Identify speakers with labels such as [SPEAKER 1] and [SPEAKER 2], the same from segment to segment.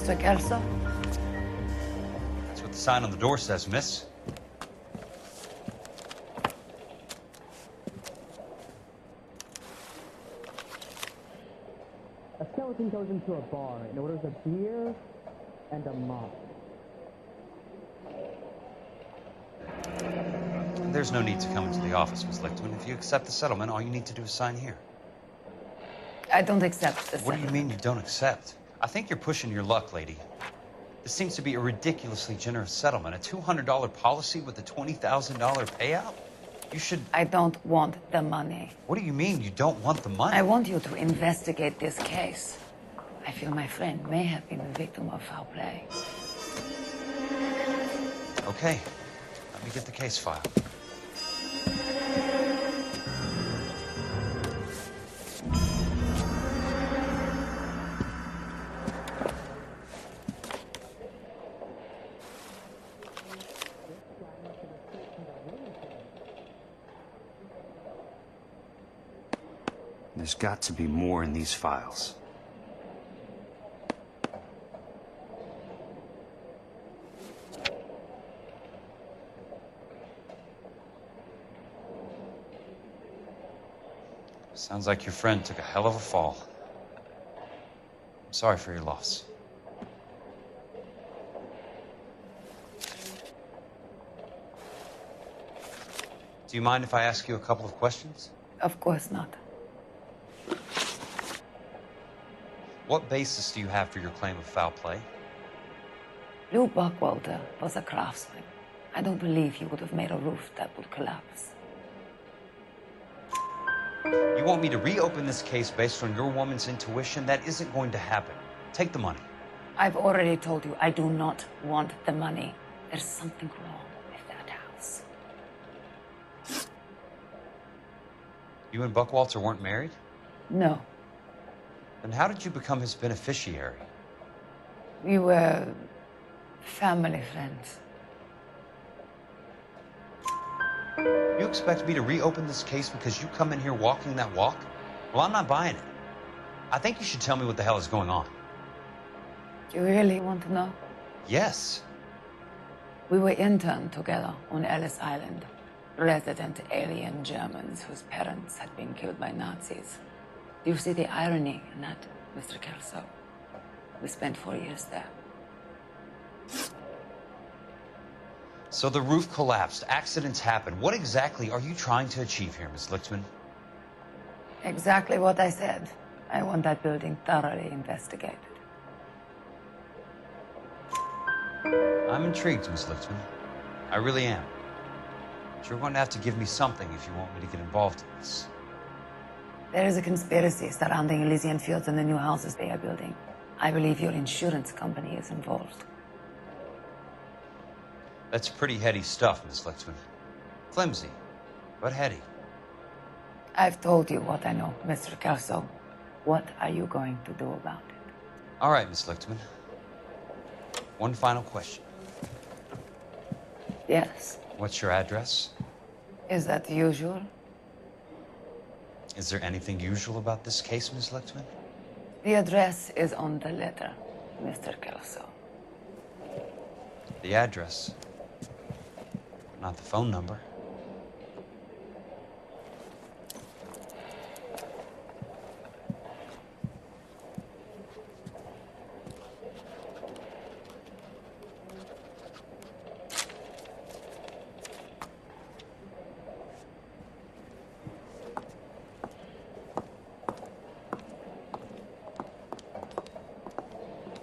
[SPEAKER 1] Mr. Kelso?
[SPEAKER 2] That's what the sign on the door says, miss.
[SPEAKER 3] A skeleton goes into a bar and orders a beer and a mop.
[SPEAKER 2] There's no need to come into the office, Miss Lichtman. If you accept the settlement, all you need to do is sign here.
[SPEAKER 1] I don't accept the
[SPEAKER 2] What do you mean you don't accept? I think you're pushing your luck, lady. This seems to be a ridiculously generous settlement. A $200 policy with a $20,000 payout? You should...
[SPEAKER 1] I don't want the money.
[SPEAKER 2] What do you mean you don't want the money?
[SPEAKER 1] I want you to investigate this case. I feel my friend may have been the victim of foul play.
[SPEAKER 2] Okay. Let me get the case file.
[SPEAKER 4] There's got to be more in these files.
[SPEAKER 2] Sounds like your friend took a hell of a fall. I'm sorry for your loss. Do you mind if I ask you a couple of questions?
[SPEAKER 1] Of course not.
[SPEAKER 2] What basis do you have for your claim of foul play?
[SPEAKER 1] Lou Buckwalter was a craftsman. I don't believe he would have made a roof that would collapse.
[SPEAKER 2] You want me to reopen this case based on your woman's intuition? That isn't going to happen. Take the money.
[SPEAKER 1] I've already told you I do not want the money. There's something wrong with that house.
[SPEAKER 2] You and Buckwalter weren't married?
[SPEAKER 1] No.
[SPEAKER 2] Then how did you become his beneficiary?
[SPEAKER 1] We were family friends.
[SPEAKER 2] You expect me to reopen this case because you come in here walking that walk? Well, I'm not buying it. I think you should tell me what the hell is going on.
[SPEAKER 1] Do you really want to know?
[SPEAKER 2] Yes.
[SPEAKER 1] We were interned together on Ellis Island. Resident alien Germans whose parents had been killed by Nazis. Do you see the irony in that, Mr. Kelso? We spent 4 years there.
[SPEAKER 2] So the roof collapsed, accidents happened. What exactly are you trying to achieve here, Miss Lichtman?
[SPEAKER 1] Exactly what I said. I want that building thoroughly investigated.
[SPEAKER 2] I'm intrigued, Miss Lichtman. I really am. But you're going to have to give me something if you want me to get involved in this.
[SPEAKER 1] There is a conspiracy surrounding Elysian Fields and the new houses they are building. I believe your insurance company is involved.
[SPEAKER 2] That's pretty heady stuff, Miss Lichtman. Flimsy, but heady.
[SPEAKER 1] I've told you what I know, Mr. Kelso. What are you going to do about it?
[SPEAKER 2] All right, Miss Lichtman. One final question.
[SPEAKER 1] Yes.
[SPEAKER 2] What's your address?
[SPEAKER 1] Is that usual?
[SPEAKER 2] Is there anything usual about this case, Miss Lichtman?
[SPEAKER 1] The address is on the letter, Mr. Kelso.
[SPEAKER 2] The address, not the phone number.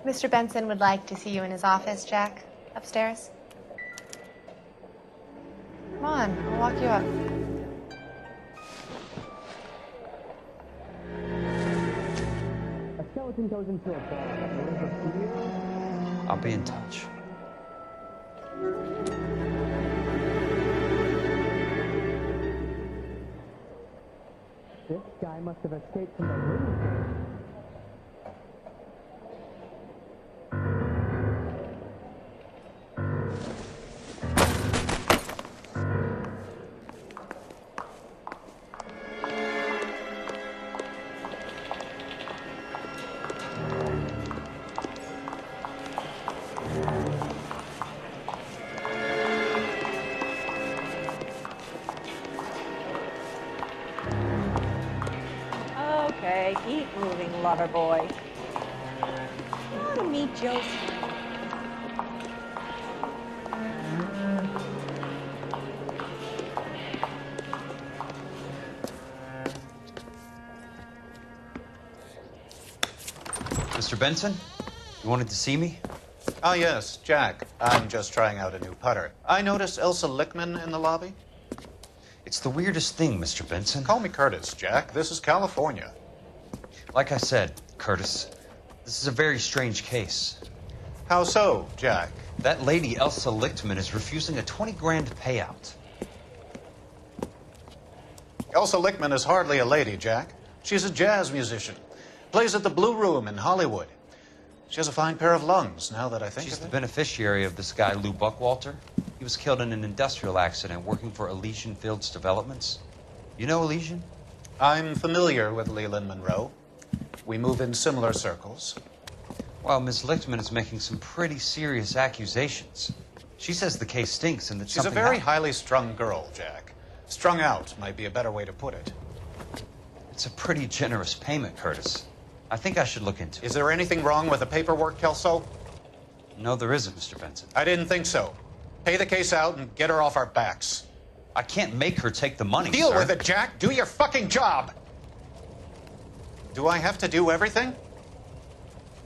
[SPEAKER 5] Mr. Benson would like to see you in his office, Jack. Upstairs. Come on, I'll walk you up.
[SPEAKER 3] A skeleton goes into a bar and orders a beer.
[SPEAKER 2] I'll be in touch.
[SPEAKER 3] This guy must have escaped from the room.
[SPEAKER 6] Keep moving, lover boy. Want to meet Josie?
[SPEAKER 2] Mr. Benson, you wanted to see me?
[SPEAKER 7] Ah, yes, Jack. I'm just trying out a new putter. I noticed Elsa Lickman in the lobby.
[SPEAKER 2] It's the weirdest thing, Mr. Benson.
[SPEAKER 7] Call me Curtis, Jack. This is California.
[SPEAKER 2] Like I said, Curtis, this is a very strange case.
[SPEAKER 7] How so, Jack?
[SPEAKER 2] That lady, Elsa Lichtman, is refusing a 20 grand payout.
[SPEAKER 7] Elsa Lickman is hardly a lady, Jack. She's a jazz musician. Plays at the Blue Room in Hollywood. She has a fine pair of lungs, now that I think
[SPEAKER 2] She's
[SPEAKER 7] of
[SPEAKER 2] the
[SPEAKER 7] it.
[SPEAKER 2] beneficiary of this guy, Lou Buckwalter. He was killed in an industrial accident working for Elysian Fields Developments. You know Elysian?
[SPEAKER 7] I'm familiar with Leland Monroe. We move in similar circles.
[SPEAKER 2] Well, Ms. Lichtman is making some pretty serious accusations. She says the case stinks and that
[SPEAKER 7] She's a
[SPEAKER 2] something
[SPEAKER 7] very
[SPEAKER 2] happened.
[SPEAKER 7] highly strung girl, Jack. Strung out might be a better way to put it.
[SPEAKER 2] It's a pretty generous payment, Curtis. I think I should look into it.
[SPEAKER 7] Is there anything wrong with the paperwork, Kelso?
[SPEAKER 2] No, there isn't, Mr. Benson.
[SPEAKER 7] I didn't think so. Pay the case out and get her off our backs.
[SPEAKER 2] I can't make her take the money,
[SPEAKER 7] Deal
[SPEAKER 2] sir.
[SPEAKER 7] with it, Jack. Do your fucking job. Do I have to do everything?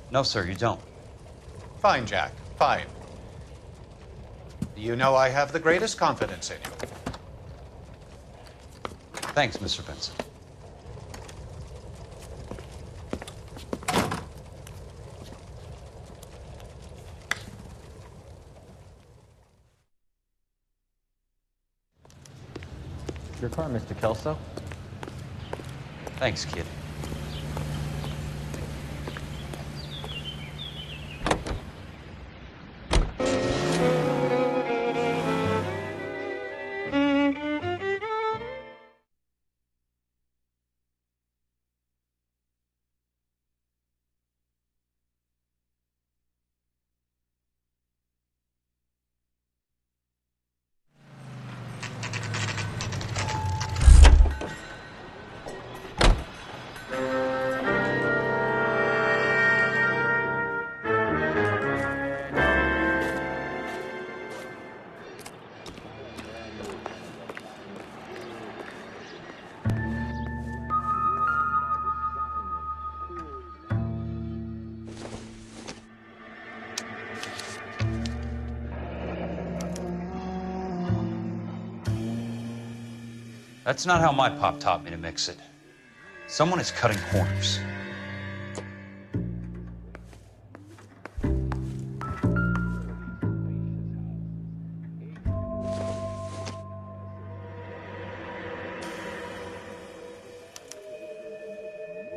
[SPEAKER 2] No, sir, you don't.
[SPEAKER 7] Fine, Jack. Fine. You know I have the greatest confidence in you.
[SPEAKER 2] Thanks, Mr. Benson.
[SPEAKER 3] Your car, Mr. Kelso.
[SPEAKER 2] Thanks, kid. That's not how my pop taught me to mix it. Someone is cutting corners.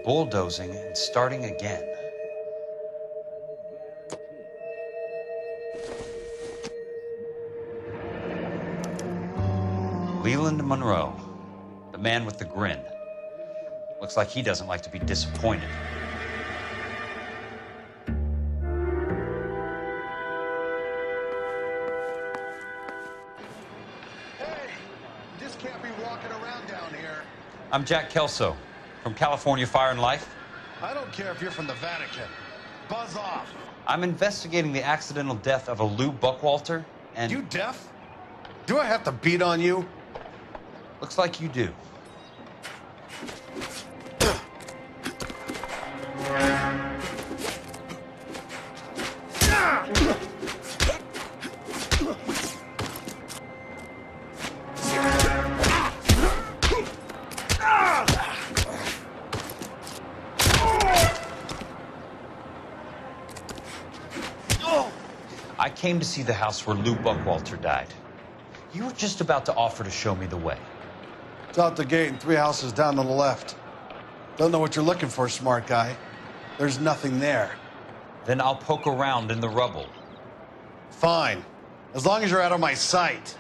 [SPEAKER 2] Bulldozing and starting again. Leland Monroe, the man with the grin. Looks like he doesn't like to be disappointed.
[SPEAKER 8] Hey, you just can't be walking around down here.
[SPEAKER 2] I'm Jack Kelso from California Fire and Life.
[SPEAKER 8] I don't care if you're from the Vatican. Buzz off.
[SPEAKER 2] I'm investigating the accidental death of a Lou Buckwalter, and
[SPEAKER 8] You deaf? Do I have to beat on you?
[SPEAKER 2] looks like you do. I came to see the house where Lou Buckwalter died. You were just about to offer to show me the way.
[SPEAKER 8] It's out the gate and 3 houses down to the left. Don't know what you're looking for, smart guy. There's nothing there.
[SPEAKER 2] Then I'll poke around in the rubble.
[SPEAKER 8] Fine. As long as you're out of my sight.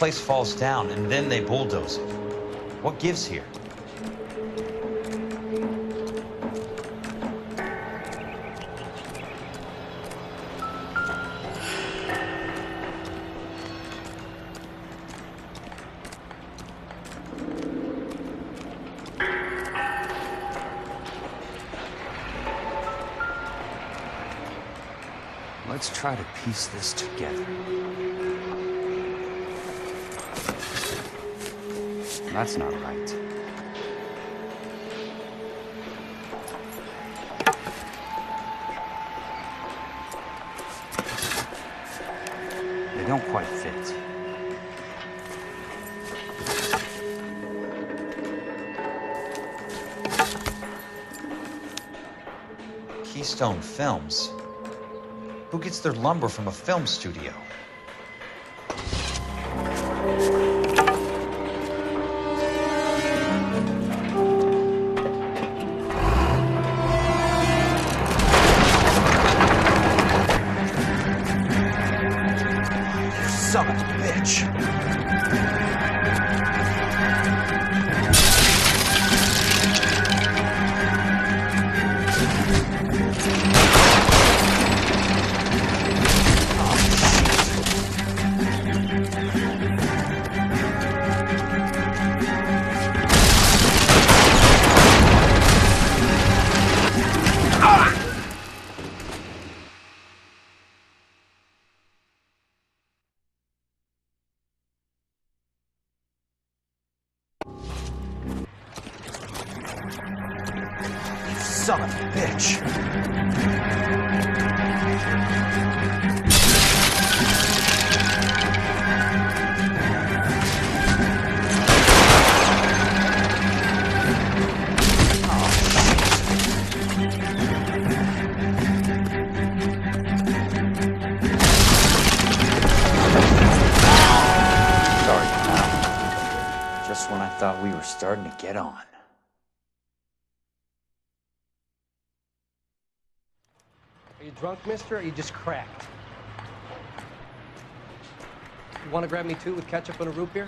[SPEAKER 2] place falls down and then they bulldoze it. What gives here?
[SPEAKER 4] Let's try to piece this together. That's not right. They don't quite fit.
[SPEAKER 2] Keystone Films? Who gets their lumber from a film studio?
[SPEAKER 4] Son of a bitch! Son of a bitch! Sorry, pal. Just when I thought we were starting to get on.
[SPEAKER 3] Are you drunk, mister, or are you just cracked? You want to grab me two with ketchup and a root beer?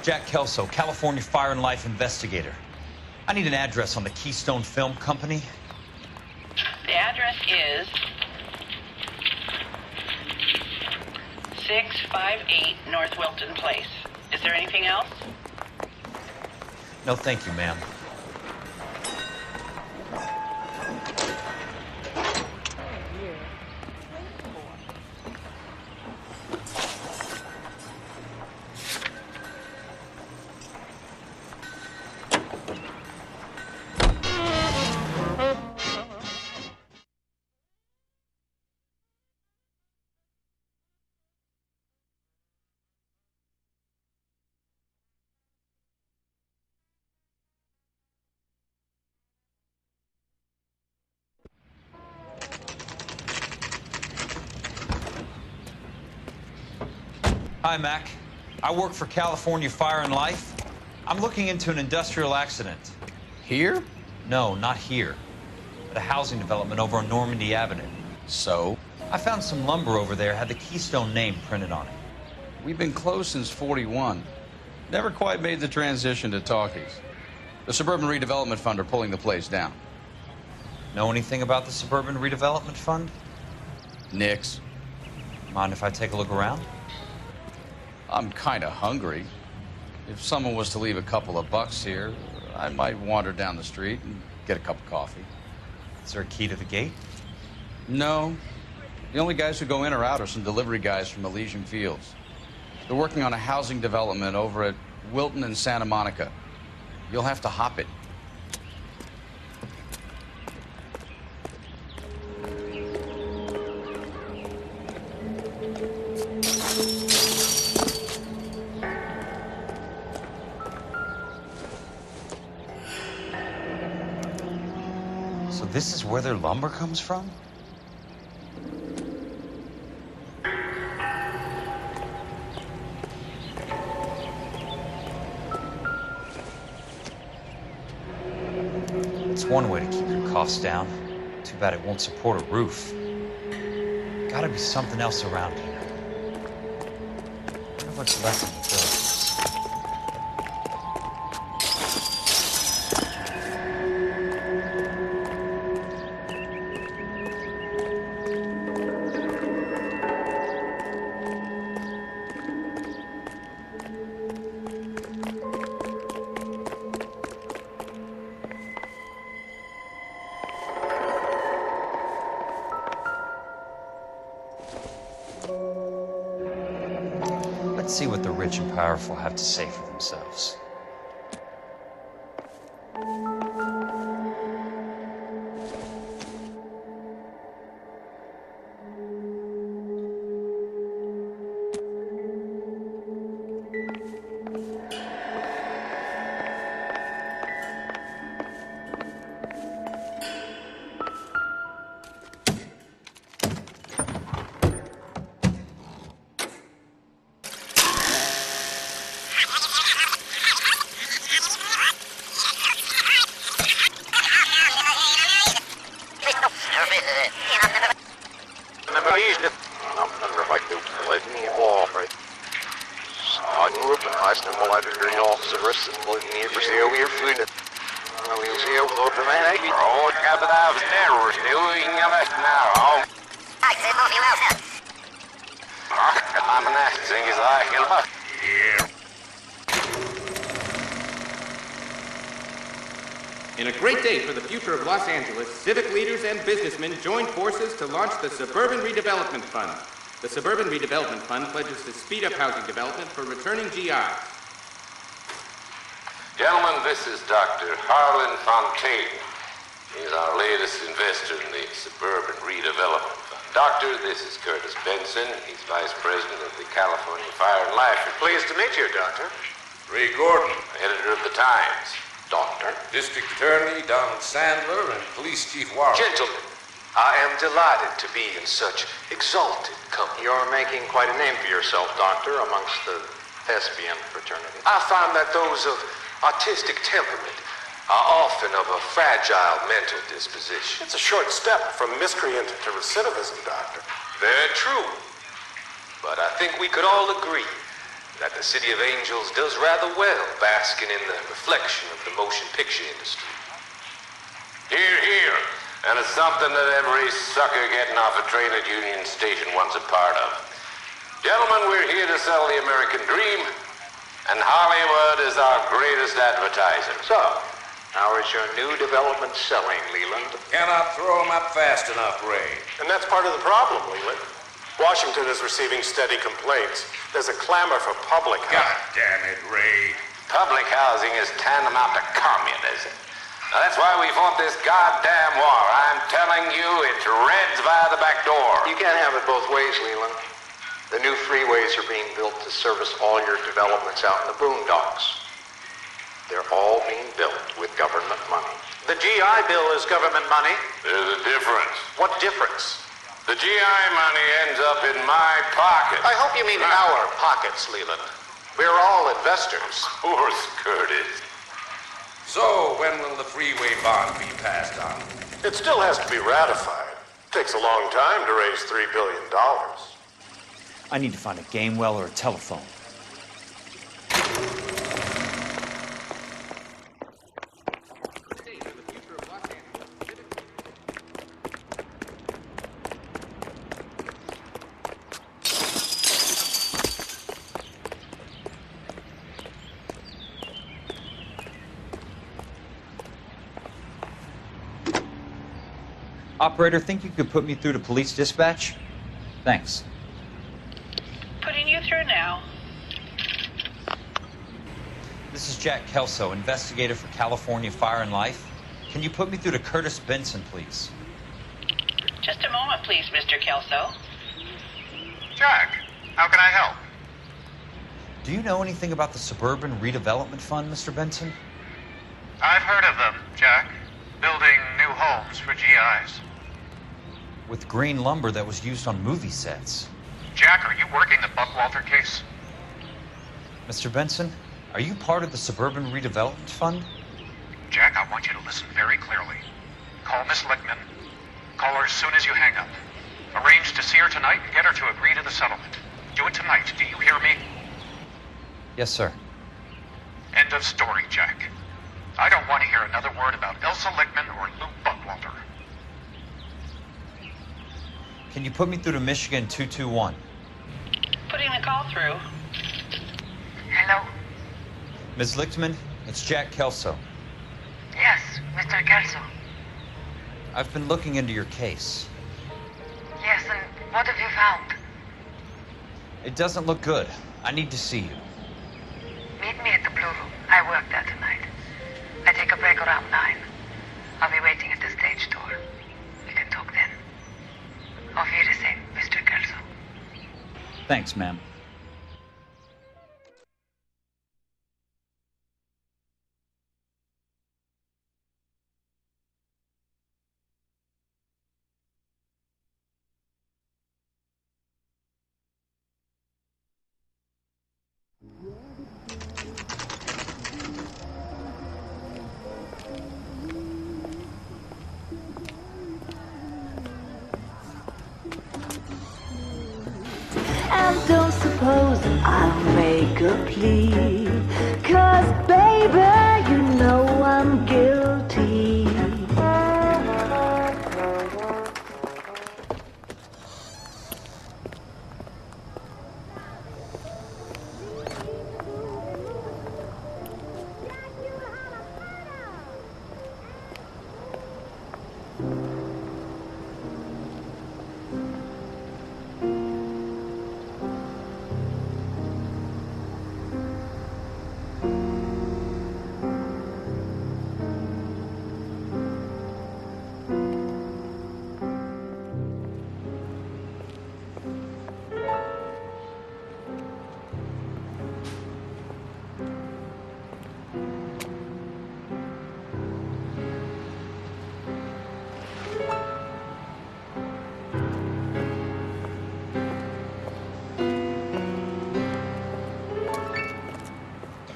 [SPEAKER 2] Jack Kelso, California Fire and Life investigator. I need an address on the Keystone Film Company.
[SPEAKER 9] The address is 658 North Wilton Place. Is there anything else?
[SPEAKER 2] No, thank you, ma'am. Hi, Mac. I work for California Fire and Life. I'm looking into an industrial accident.
[SPEAKER 10] Here?
[SPEAKER 2] No, not here. At a housing development over on Normandy Avenue.
[SPEAKER 10] So?
[SPEAKER 2] I found some lumber over there, had the Keystone name printed on it.
[SPEAKER 10] We've been closed since '41. Never quite made the transition to talkies. The Suburban Redevelopment Fund are pulling the place down.
[SPEAKER 2] Know anything about the Suburban Redevelopment Fund?
[SPEAKER 10] Nix.
[SPEAKER 2] Mind if I take a look around?
[SPEAKER 10] I'm kind of hungry. If someone was to leave a couple of bucks here, I might wander down the street and get a cup of coffee.
[SPEAKER 2] Is there a key to the gate?
[SPEAKER 10] No. The only guys who go in or out are some delivery guys from Elysian Fields. They're working on a housing development over at Wilton and Santa Monica. You'll have to hop it.
[SPEAKER 2] This is where their lumber comes from? It's one way to keep your costs down. Too bad it won't support a roof. Gotta be something else around here. Wonder what's left in the village. Let's see what the rich and powerful have to say for themselves.
[SPEAKER 11] In a great day for the future of Los Angeles, civic leaders and businessmen joined forces to launch the Suburban Redevelopment Fund. The Suburban Redevelopment Fund pledges to speed up housing development for returning GIs.
[SPEAKER 12] Gentlemen, this is Dr. Harlan Fontaine. He's our latest investor in the Suburban Redevelopment Fund. Doctor, this is Curtis Benson. He's Vice President of the California Fire and Life.
[SPEAKER 7] Pleased to meet you, Doctor.
[SPEAKER 12] Ray Gordon, editor of the Times. Doctor.
[SPEAKER 13] District Attorney Donald Sandler and Police Chief Warren.
[SPEAKER 14] Gentlemen, I am delighted to be in such exalted company.
[SPEAKER 15] You're making quite a name for yourself, Doctor, amongst the thespian fraternity.
[SPEAKER 14] I find that those of artistic temperament are often of a fragile mental disposition.
[SPEAKER 15] It's a short step from miscreant to recidivism, Doctor.
[SPEAKER 14] Very true. But I think we could all agree that the City of Angels does rather well basking in the reflection of the motion picture industry.
[SPEAKER 12] Hear, hear. And it's something that every sucker getting off a train at Union Station wants a part of. Gentlemen, we're here to sell the American dream, and Hollywood is our greatest advertiser.
[SPEAKER 15] So, how is your new development selling, Leland?
[SPEAKER 13] Cannot throw them up fast enough, Ray.
[SPEAKER 15] And that's part of the problem, Leland. Washington is receiving steady complaints. There's a clamor for public housing.
[SPEAKER 13] God damn it, Ray.
[SPEAKER 12] Public housing is tantamount to communism. Now, that's why we fought this goddamn war. I'm telling you, it's Reds via the back door.
[SPEAKER 15] You can't have it both ways, Leland. The new freeways are being built to service all your developments out in the boondocks. They're all being built with government money.
[SPEAKER 7] The GI Bill is government money.
[SPEAKER 12] There's a difference.
[SPEAKER 7] What difference?
[SPEAKER 12] The GI money ends up in my pocket.
[SPEAKER 7] I hope you mean our pockets, Leland. We're all investors.
[SPEAKER 12] Of course, Curtis.
[SPEAKER 13] So, when will the freeway bond be passed on?
[SPEAKER 15] It still has to be ratified. Takes a long time to raise $3 billion.
[SPEAKER 4] I need to find a game well or a telephone.
[SPEAKER 2] Operator, think you could put me through to police dispatch? Thanks.
[SPEAKER 9] Putting you through now.
[SPEAKER 2] This is Jack Kelso, investigator for California Fire and Life. Can you put me through to Curtis Benson, please?
[SPEAKER 9] Just a moment, please, Mr. Kelso.
[SPEAKER 7] Jack, how can I help?
[SPEAKER 2] Do you know anything about the Suburban Redevelopment Fund, Mr. Benson?
[SPEAKER 7] I've heard of them, Jack. Building new homes for GIs.
[SPEAKER 2] With green lumber that was used on movie sets.
[SPEAKER 7] Jack, are you working the Buckwalter case?
[SPEAKER 2] Mr. Benson, are you part of the Suburban Redevelopment Fund?
[SPEAKER 7] Jack, I want you to listen very clearly. Call Miss Lichtman. Call her as soon as you hang up. Arrange to see her tonight and get her to agree to the settlement. Do it tonight. Do you hear me?
[SPEAKER 2] Yes, sir.
[SPEAKER 7] End of story, Jack. I don't want to hear another word about Elsa Lichtman or Luke Buckwalter.
[SPEAKER 2] Can you put me through to Michigan 221?
[SPEAKER 9] Putting the call through.
[SPEAKER 16] Hello?
[SPEAKER 2] Ms. Lichtman, it's Jack Kelso.
[SPEAKER 16] Yes, Mr. Kelso.
[SPEAKER 2] I've been looking into your case.
[SPEAKER 16] Yes, and what have you found?
[SPEAKER 2] It doesn't look good. I need to see you.
[SPEAKER 16] Meet me at the Blue Room. I work there tonight. I take a break around 9. I'll be waiting at the stage door. We can talk then. Auf Wiedersehen, Mr. Kelso.
[SPEAKER 2] Thanks, ma'am.
[SPEAKER 17] And don't suppose I'll make a plea, 'cause baby, you know I'm guilty.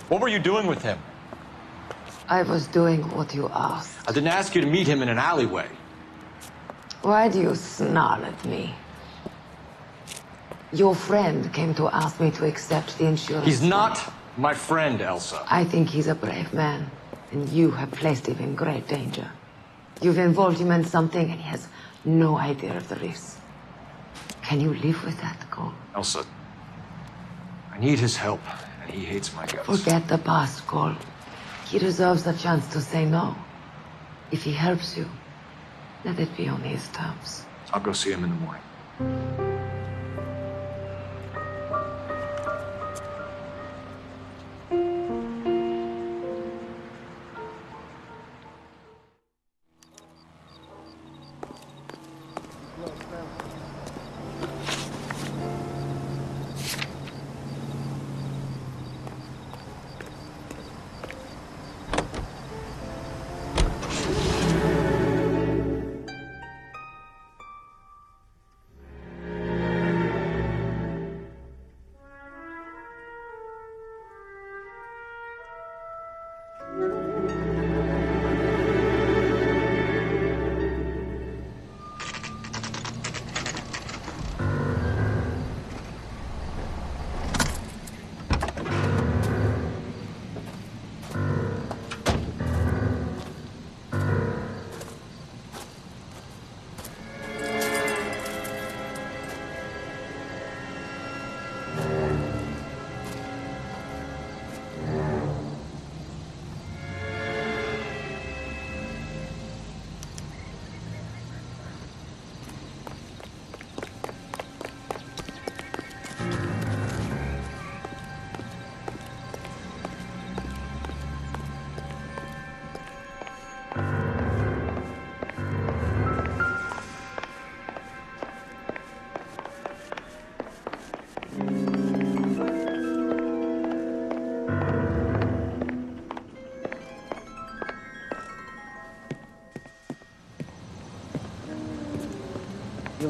[SPEAKER 18] What were you doing with him?
[SPEAKER 1] I was doing what you asked.
[SPEAKER 18] I didn't ask you to meet him in an alleyway.
[SPEAKER 1] Why do you snarl at me? Your friend came to ask me to accept the insurance.
[SPEAKER 18] He's not my friend, Elsa.
[SPEAKER 1] I think he's a brave man, and you have placed him in great danger. You've involved him in something, and he has no idea of the risks. Can you live with that, Cole?
[SPEAKER 18] Elsa, I need his help, and he hates my guts.
[SPEAKER 1] Forget the past, Cole. He deserves a chance to say no. If he helps you, let it be on his terms.
[SPEAKER 18] I'll go see him in the morning.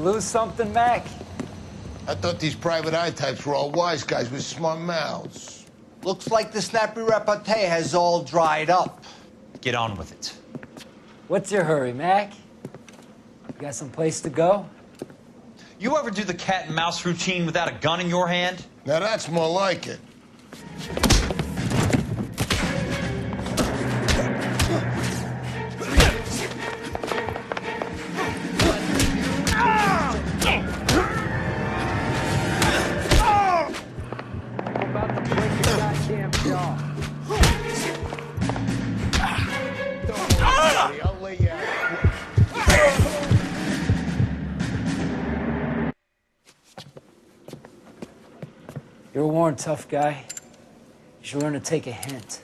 [SPEAKER 19] lose something, Mac?
[SPEAKER 20] I thought these private eye types were all wise guys with smart mouths.
[SPEAKER 21] Looks like the snappy repartee has all dried up.
[SPEAKER 2] Get on with it.
[SPEAKER 19] What's your hurry, Mac? You got some place to go?
[SPEAKER 2] You ever do the cat and mouse routine without a gun in your hand?
[SPEAKER 20] Now that's more like it.
[SPEAKER 19] You're a worn, tough guy. You should learn to take a hint.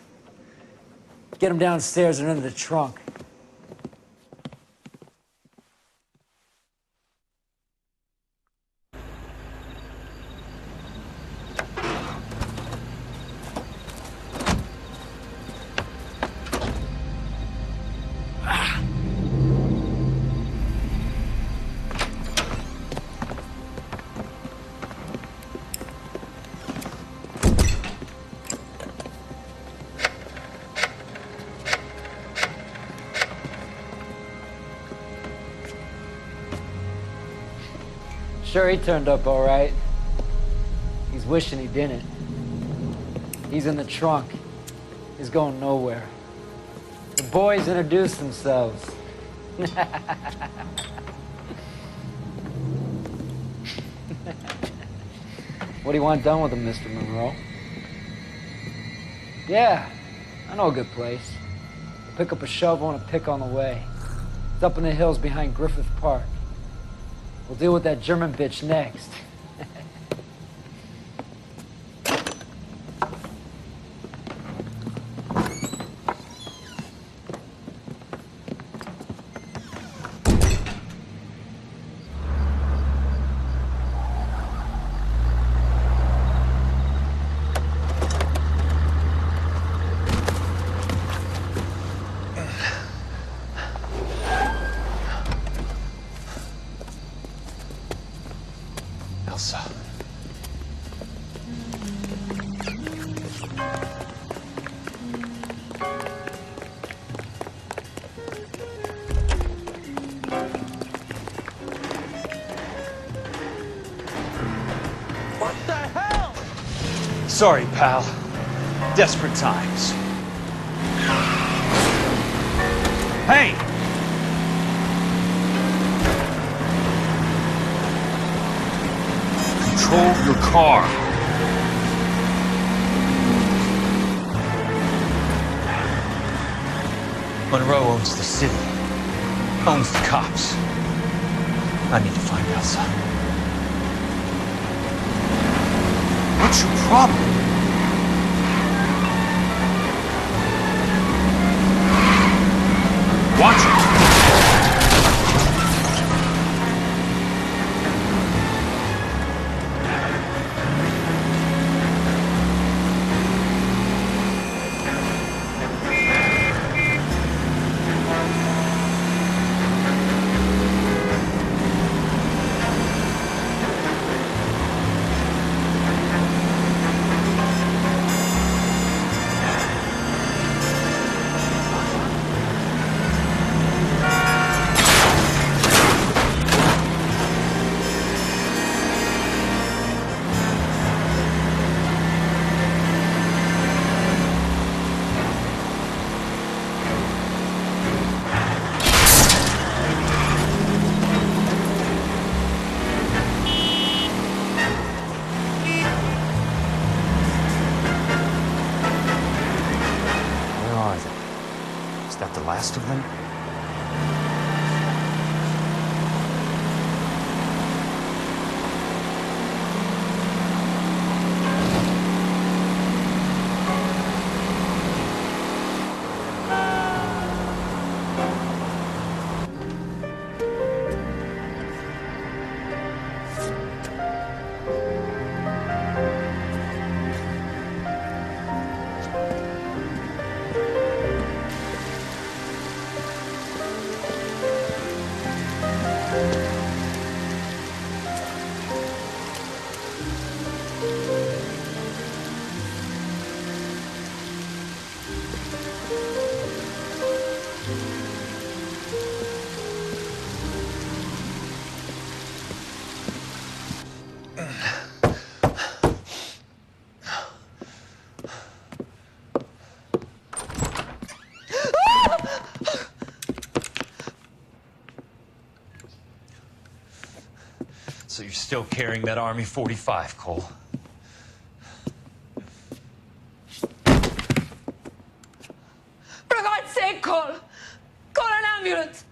[SPEAKER 19] Get him downstairs and into the trunk. Sure, he turned up all right. He's wishing he didn't. He's in the trunk. He's going nowhere. The boys introduced themselves. What do you want done with him, Mr. Monroe? Yeah, I know a good place. I'll pick up a shovel and a pick on the way. It's up in the hills behind Griffith Park. We'll deal with that German bitch next.
[SPEAKER 2] Elsa.
[SPEAKER 21] What the hell?
[SPEAKER 2] Sorry, pal. Desperate times. Hey! Control your car. Monroe owns the city. Owns the cops. I need to find Elsa. What's your problem? Watch it! Last of them? So you're still carrying that Army 45, Cole.
[SPEAKER 1] For God's sake, Cole! Call an ambulance!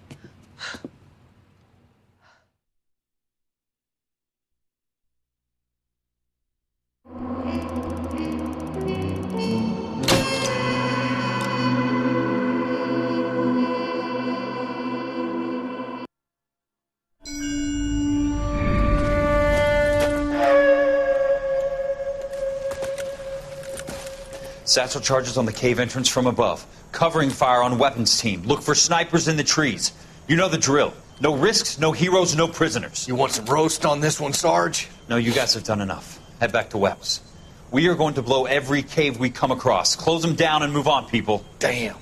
[SPEAKER 2] Satchel charges on the cave entrance from above. Covering fire on weapons team. Look for snipers in the trees. You know the drill. No risks, no heroes, no prisoners.
[SPEAKER 18] You want some roast on this one, Sarge?
[SPEAKER 2] No, you guys have done enough. Head back to Webb's. We are going to blow every cave we come across. Close them down and move on, people.
[SPEAKER 18] Damn.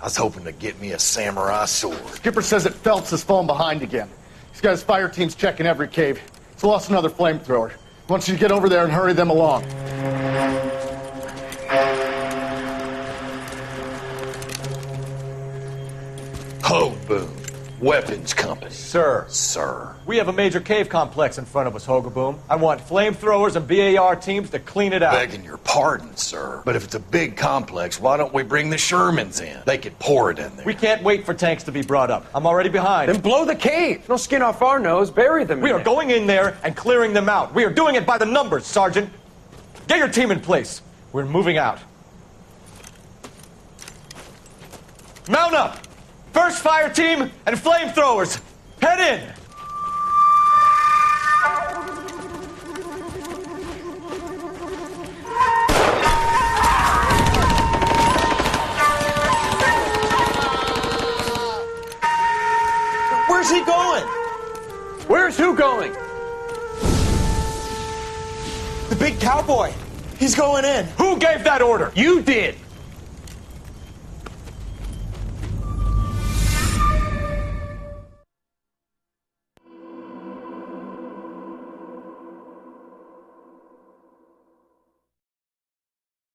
[SPEAKER 18] I was hoping to get me a samurai sword.
[SPEAKER 3] Skipper says that Phelps has fallen behind again. He's got his fire teams checking every cave. He's lost another flamethrower. He wants you to get over there and hurry them along.
[SPEAKER 18] Hogaboom. Weapons Company.
[SPEAKER 5] Sir.
[SPEAKER 18] Sir.
[SPEAKER 5] We have a major cave complex in front of us, Hogaboom. I want flamethrowers and BAR teams to clean it out.
[SPEAKER 18] Begging your pardon, sir. But if it's a big complex, why don't we bring the Shermans in? They could pour it in there.
[SPEAKER 5] We can't wait for tanks to be brought up. I'm already behind.
[SPEAKER 22] Then blow the cave. No skin off our nose. Bury them.
[SPEAKER 5] We are going in there and clearing them out. We are doing it by the numbers, Sergeant. Get your team in place. We're moving out. Mount up! First fire team and flamethrowers! Head in!
[SPEAKER 2] Where's he going?
[SPEAKER 22] Where's who going?
[SPEAKER 2] The big cowboy. He's going in.
[SPEAKER 5] Who gave that order?
[SPEAKER 22] You did.